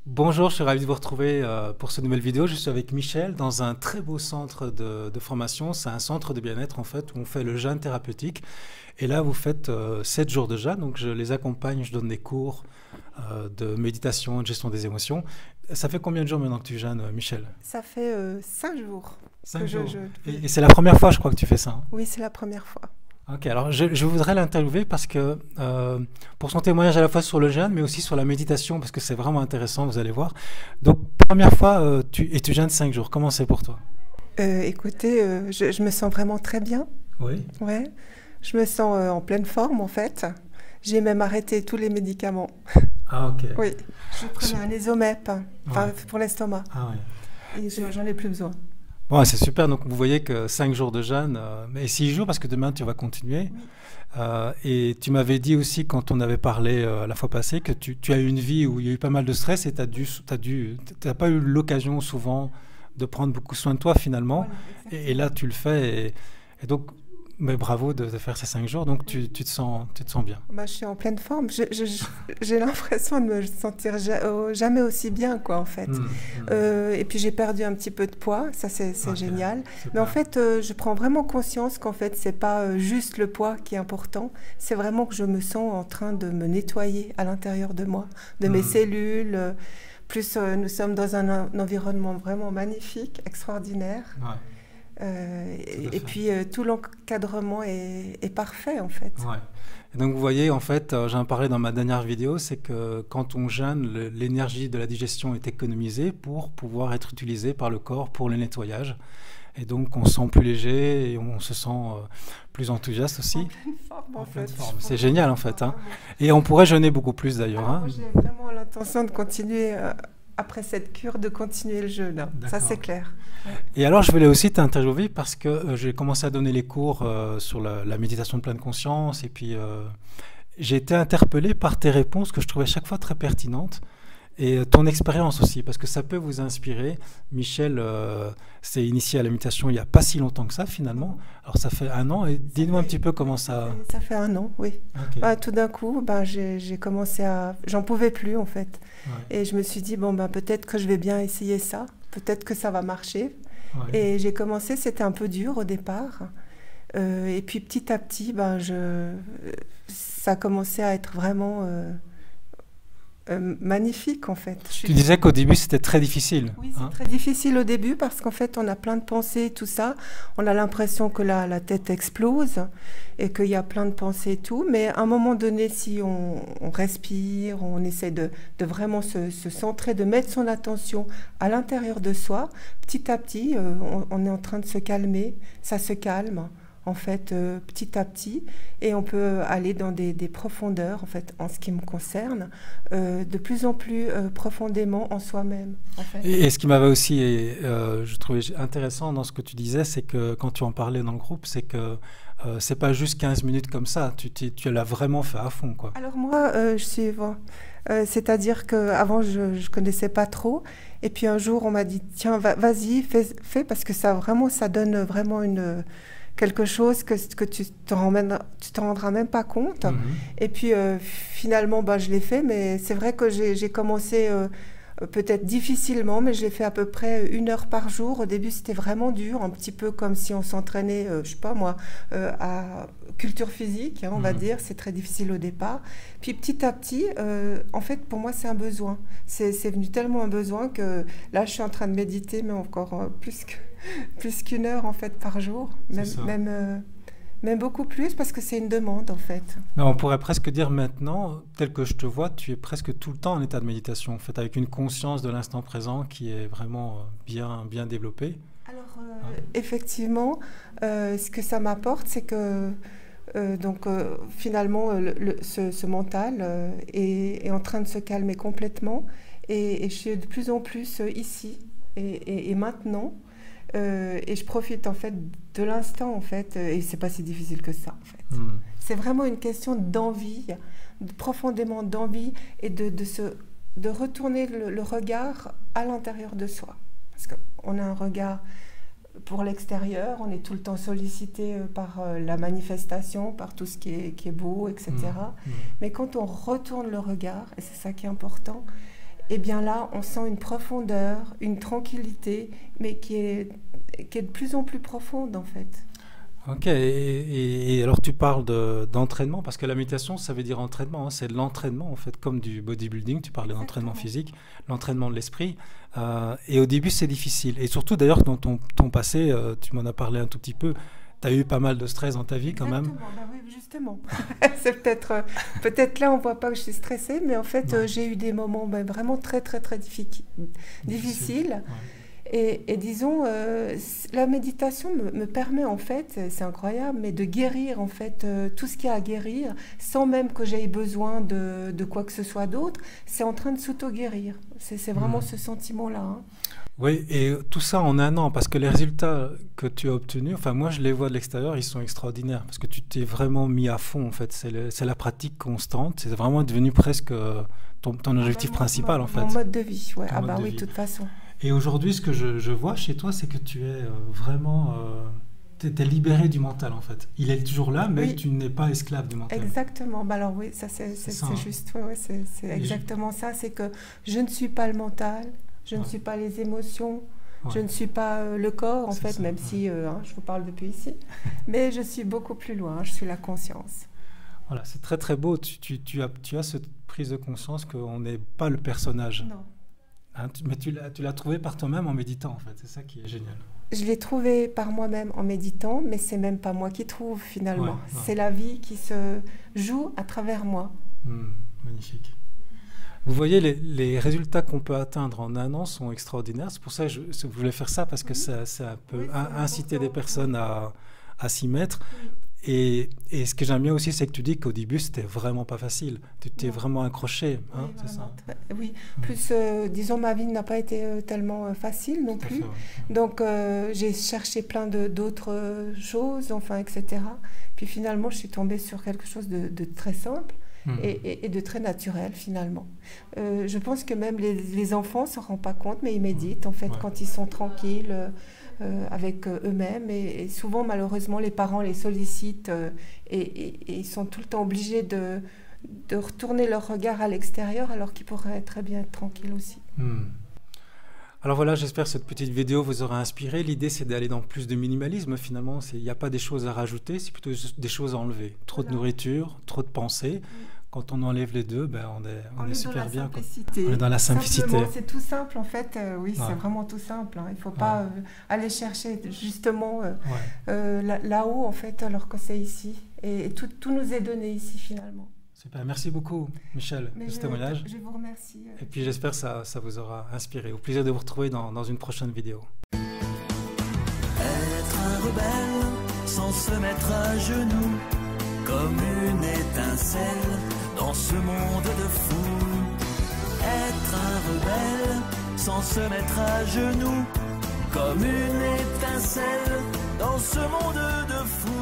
Bonjour, je suis ravi de vous retrouver pour cette nouvelle vidéo. Je suis avec Michel dans un très beau centre de formation. C'est un centre de bien-être en fait où on fait le jeûne thérapeutique. Et là, vous faites 7 jours de jeûne. Donc je les accompagne, je donne des cours de méditation, de gestion des émotions. Ça fait combien de jours maintenant que tu jeûnes, Michel? Ça fait 5 jours que 5 jours. je Et c'est la première fois, je crois, que tu fais ça, hein? Oui, c'est la première fois. Ok, alors je voudrais l'interviewer parce que pour son témoignage à la fois sur le jeûne, mais aussi sur la méditation, parce que c'est vraiment intéressant, vous allez voir. Donc, première fois, tu jeûnes 5 jours. Comment c'est pour toi? Écoutez, je me sens vraiment très bien. Oui. Ouais. Je me sens en pleine forme, en fait. J'ai même arrêté tous les médicaments. Ah, ok. Oui. Je prenais un Ésomep, enfin, Ouais. pour l'estomac. Ah, ouais. Et j'en ai plus besoin. Bon, c'est super. Donc, vous voyez que 5 jours de jeûne, mais 6 jours parce que demain, tu vas continuer. Oui. Et tu m'avais dit aussi, quand on avait parlé la fois passée, que tu as eu une vie où il y a eu pas mal de stress et t'as pas eu l'occasion souvent de prendre beaucoup soin de toi finalement. Voilà, Et là, exactement. tu le fais. Et donc, mais bravo de faire ces 5 jours. Donc, tu te sens bien. Bah, je suis en pleine forme. J'ai l'impression de me sentir jamais aussi bien, quoi, en fait. Hmm, Et puis j'ai perdu un petit peu de poids, ça c'est ok, génial. Mais en super. fait, je prends vraiment conscience qu'en fait, c'est pas juste le poids qui est important, c'est vraiment que je me sens en train de me nettoyer à l'intérieur de moi, de mes Hmm, cellules. Plus nous sommes dans un environnement vraiment magnifique, extraordinaire. ouais, tout à Et fait. puis tout l'encadrement est parfait, en fait. Ouais. Et donc vous voyez, en fait, j'en parlais dans ma dernière vidéo, c'est que quand on jeûne, l'énergie de la digestion est économisée pour pouvoir être utilisée par le corps pour le nettoyage. Et donc on se sent plus léger et on se sent plus enthousiaste En aussi. pleine forme, en En pleine fait. forme. Je C'est pense génial en vraiment, fait, hein. vraiment. Et on pourrait jeûner beaucoup plus d'ailleurs, Alors hein. moi, j'ai vraiment l'intention de continuer, après cette cure, de continuer le jeûne, hein. Ça, c'est D'accord. clair. Ouais. Et alors je voulais aussi t'interviewer parce que j'ai commencé à donner les cours sur la méditation de pleine conscience et puis j'ai été interpellé par tes réponses que je trouvais chaque fois très pertinentes. Et ton expérience aussi, parce que ça peut vous inspirer. Michel s'est initié à la méditation il n'y a pas si longtemps que ça, finalement. Alors, ça fait 1 an. Et Ça dis-nous un petit fait, peu comment ça ça... fait, ça fait 1 an, oui. Ok, Bah, tout d'un coup, bah, j'ai commencé à... J'en pouvais plus, en fait. ouais, Et je me suis dit, bon, bah, peut-être que je vais bien essayer ça. Peut-être que ça va marcher. ouais. Et j'ai commencé, c'était un peu dur au départ. Et puis petit à petit, ben, ça a commencé à être vraiment magnifique en fait. Tu disais qu'au début, c'était très difficile, Oui, c'est hein? très difficile au début parce qu'en fait, on a plein de pensées et tout ça. On a l'impression que la tête explose et qu'il y a plein de pensées et tout. Mais à un moment donné, si on respire, on essaie de vraiment se centrer, de mettre son attention à l'intérieur de soi, petit à petit, on est en train de se calmer. Ça se calme, en fait, petit à petit. Et on peut aller dans des profondeurs, en fait, en ce qui me concerne, de plus en plus profondément en soi-même, en fait. Et ce qui m'avait aussi, je trouvais intéressant dans ce que tu disais, c'est que quand tu en parlais dans le groupe, c'est que c'est pas juste 15 minutes comme ça. Tu l'as vraiment fait à fond, quoi. Alors moi, je suis... bon, c'est-à-dire qu'avant, je ne connaissais pas trop. Et puis un jour, on m'a dit, tiens, vas-y, fais, parce que ça, vraiment, ça donne vraiment quelque chose que tu t'en rendras même pas compte. Mhm. Et puis finalement, bah, je l'ai fait, mais c'est vrai que j'ai commencé peut-être difficilement, mais je l'ai fait à peu près 1 heure par jour. Au début, c'était vraiment dur, un petit peu comme si on s'entraînait, je sais pas moi, à culture physique, hein, on va Mhm. dire. C'est très difficile au départ. Puis petit à petit, en fait, pour moi, c'est un besoin. C'est venu tellement un besoin que là, je suis en train de méditer, mais encore plus qu'1 heure en fait par jour, C'est ça. même beaucoup plus parce que c'est une demande en fait. Mais on pourrait presque dire maintenant, tel que je te vois, tu es presque tout le temps en état de méditation, en fait, avec une conscience de l'instant présent qui est vraiment bien développée, Alors hein. effectivement, ce que ça m'apporte, c'est que finalement ce mental est en train de se calmer complètement et je suis de plus en plus ici et maintenant. Et je profite en fait de l'instant en fait, et c'est pas si difficile que ça en fait. Hmm. C'est vraiment une question d'envie, profondément d'envie et de retourner le regard à l'intérieur de soi. Parce qu'on a un regard pour l'extérieur, on est tout le temps sollicité par la manifestation, par tout ce qui est beau, etc. Hmm. Mais quand on retourne le regard, et c'est ça qui est important, et bien là, on sent une profondeur, une tranquillité, mais qui est de plus en plus profonde en fait. Ok, et alors tu parles d'entraînement, parce que la méditation, ça veut dire entraînement, hein, c'est de l'entraînement en fait, comme du bodybuilding, tu parlais d'entraînement Exactement. physique, l'entraînement de l'esprit, et au début c'est difficile, et surtout d'ailleurs dans ton passé, tu m'en as parlé un tout petit peu, tu as eu pas mal de stress dans ta vie quand même. Exactement, bah oui, justement. C'est peut-être là, on voit pas que je suis stressée, mais en fait, Non, j'ai eu des moments vraiment très, très, très difficile. difficiles. Ouais. Et disons, la méditation me permet en fait, c'est incroyable, mais de guérir en fait tout ce qu'il y a à guérir, sans même que j'aie besoin de quoi que ce soit d'autre. C'est en train de s'auto-guérir. C'est vraiment ce sentiment-là, hein. Oui, et tout ça en un an, parce que les résultats que tu as obtenus, enfin moi je les vois de l'extérieur, ils sont extraordinaires, parce que tu t'es vraiment mis à fond en fait, c'est la pratique constante, c'est vraiment devenu presque ton Ah bah, objectif principal en mon fait, mode de vie, ouais. ton Ah mode bah de oui, de vie. toute façon. Et aujourd'hui, ce que je vois chez toi, c'est que tu es vraiment, t'es libéré du mental en fait. Il est toujours là, mais Oui, tu n'es pas esclave du mental. exactement. Bah alors oui, ça C'est ça, c'est hein. juste. Ouais, ouais, c'est Et exactement ça. C'est que je ne suis pas le mental, je ne ouais, suis pas les émotions, je ouais, ne suis pas le corps en c'est fait, ça. même Ouais. si hein, je vous parle depuis ici. Mais je suis beaucoup plus loin. Je suis la conscience. Voilà, c'est très très beau. Tu as cette prise de conscience qu'on n'est pas le personnage. Non. Hein, mais tu l'as trouvé par toi-même en méditant, en fait. C'est ça qui est génial. Je l'ai trouvé par moi-même en méditant, mais c'est même pas moi qui trouve Ouais, finalement. ouais. C'est la vie qui se joue à travers moi. Magnifique. Vous voyez, les résultats qu'on peut atteindre en un an sont extraordinaires. C'est pour ça que je voulais faire ça, parce que Oui, ça peut oui, c'est inciter des important. personnes Oui, à s'y mettre. oui. Et ce que j'aime bien aussi, c'est que tu dis qu'au début, c'était vraiment pas facile. Tu t'es Non. vraiment accroché, hein, Oui, c'est ça. vraiment. Oui. Mm. Plus, disons, ma vie n'a pas été tellement facile non Tout à fait, plus. ouais. Donc, j'ai cherché plein d'autres choses, enfin, etc. Puis finalement, je suis tombée sur quelque chose de très simple Mm. et de très naturel, finalement. Je pense que même les enfants ne s'en rendent pas compte, mais ils méditent, en fait, Ouais. quand ils sont tranquilles avec eux-mêmes. Et souvent, malheureusement, les parents les sollicitent et ils sont tout le temps obligés de retourner leur regard à l'extérieur alors qu'ils pourraient très bien être tranquilles aussi. Mm. Alors voilà, j'espère que cette petite vidéo vous aura inspiré. L'idée, c'est d'aller dans plus de minimalisme. Finalement, il n'y a pas des choses à rajouter, c'est plutôt des choses à enlever. Trop de Voilà. nourriture, trop de pensées. Quand on enlève les deux, ben, on est Dans super la bien, quoi. simplicité. On est dans la simplicité. Simplement, c'est tout simple en fait. Oui, Ouais. c'est vraiment tout simple, hein. Il ne faut Ouais. pas aller chercher justement Ouais. là-haut en fait, alors que c'est ici. Et tout nous est donné ici finalement. Super. Merci beaucoup, Michel, Mais de ce témoignage. je vous remercie. Et puis j'espère que ça vous aura inspiré. Au plaisir de vous retrouver dans une prochaine vidéo. Être un rebelle sans se mettre à genoux, comme une étincelle dans ce monde de fous. Être un rebelle sans se mettre à genoux, comme une étincelle dans ce monde de fous.